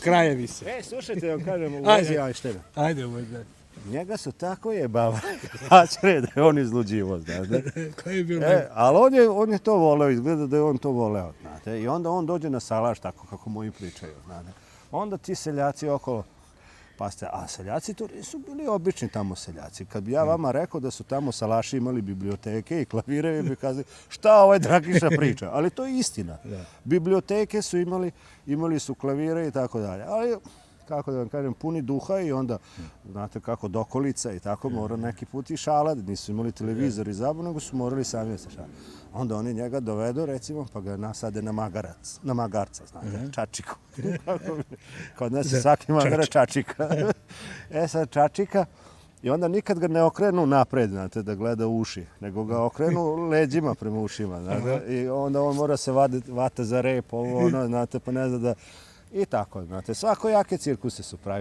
krajevi se. Slušajte, da vam kažem, u vezi Einsteina. Ajde, možda. Njega su tako jebavali, da je on izluđivo, znate. Koji je bio Ali on je to voleo, izgleda da je on to voleo, znate. I onda on dođe na salaš, tako kako moji pričaju, znate. Onda ti seljaci okolo, pazite, a seljaci to nisu bili obični tamo seljaci. Kad bi ja vama rekao da su tamo salaši imali biblioteke i klavire, vi bi kazali šta ovaj Dragiša priča. Ali to je istina. Biblioteke su imali su klavire i tako dalje. Ali, kako da vam kažem, puni duha i onda, znate kako, dokolica i tako, mora neki put i šalat. Nisu imali televizor i zabavu, nego su morali sami da se šalati. Onda oni njega dovedu, recimo, pa ga nasade na magarca, znate, čačiku. Kod nas je svaki magarac čačika. Sad čačika, i onda nikad ga ne okrenu napred, znate, da gleda uši, nego ga okrenu leđima prema ušima, znate, i onda on mora se vata za rep, ovo, ono, znate, pa ne zna da... I tako, znate, svakojake cirkuse su pravi.